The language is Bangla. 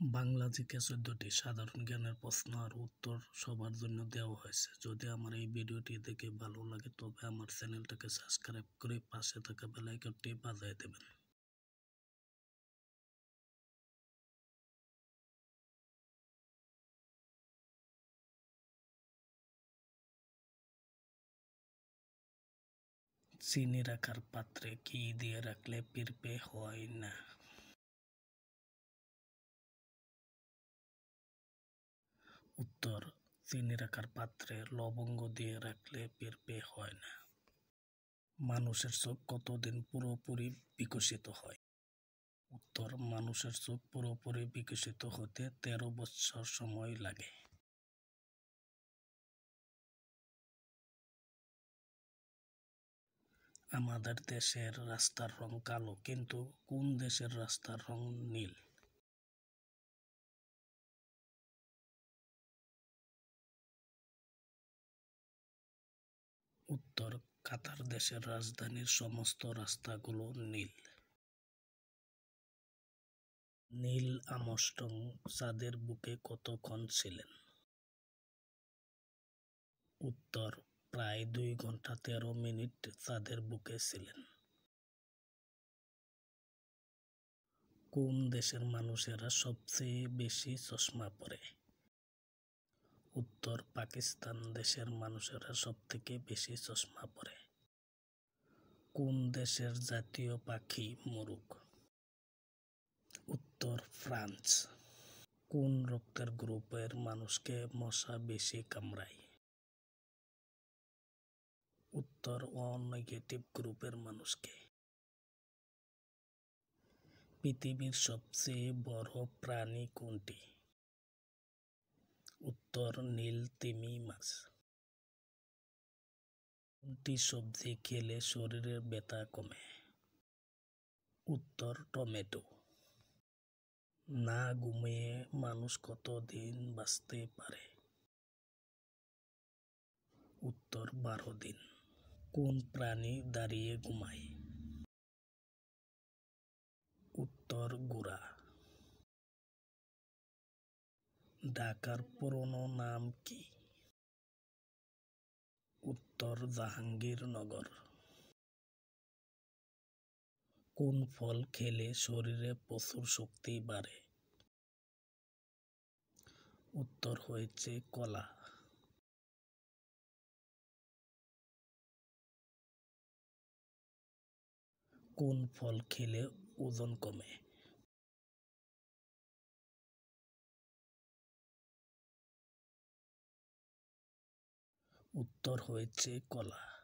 বাংলা জিকে ১৪টি সাধারণ জ্ঞানের প্রশ্ন আর উত্তর সবার জন্য দেওয়া হয়েছে। যদি আমার এই ভিডিওটি দেখে ভালো লাগে তবে আমার চ্যানেলটাকে সাবস্ক্রাইব করে পাশে থাকা বেল আইকনটি বাজিয়ে দেবেন। চিনি রাখার পাত্রে কি দিয়ে রাখলে পিঁপড়ে হয় না? উত্তর, চিনি রাখার পাত্রে লবঙ্গ দিয়ে রাখলে পিঁপড়ে হয় না। মানুষের চোখ কতদিন পুরোপুরি বিকশিত হয়? উত্তর, মানুষের চোখ পুরোপুরি বিকশিত হতে ১৩ বছর সময় লাগে। আমাদের দেশের রাস্তার রং কালো, কিন্তু কোন দেশের রাস্তার রং নীল? উত্তর, কাতার দেশের রাজধানীর সমস্ত রাস্তাগুলো নীল। নীল আর্মস্ট্রং চাঁদের বুকে কতক্ষণ ছিলেন? উত্তর, প্রায় ২ ঘন্টা ১৩ মিনিট চাঁদের বুকে ছিলেন। কোন দেশের মানুষেরা সবচেয়ে বেশি চশমা পরে? উত্তর, পাকিস্তান দেশের মানুষেরা সবথেকে বেশি চশমা পরে। কোন দেশের জাতীয় পাখি মোরগ? উত্তর, ফ্রান্স। কোন রক্তের গ্রুপের মানুষকে মশা বেশি কামড়ায়? উত্তর, ও নেগেটিভ গ্রুপের মানুষকে। পৃথিবীর সবচেয়ে বড় প্রাণী কোনটি? উত্তর, নীল তিমি মাছ। কোনটি সবজি খেলে শরীরের ব্যথা কমে? উত্তর, টমেটো। না ঘুমিয়ে মানুষ কতদিন বাঁচতে পারে? উত্তর, ১২ দিন। কোন প্রাণী দাঁড়িয়ে ঘুমায়? উত্তর, ঘোড়া। ঢাকার পুরনো নাম কি? উত্তর, জাহাঙ্গীরনগর। কোন ফল খেলে শরীরে প্রচুর শক্তি বাড়ে? উত্তর হচ্ছে কলা। কোন ফল খেলে ওজন কমে? উত্তর হচ্ছে কলা।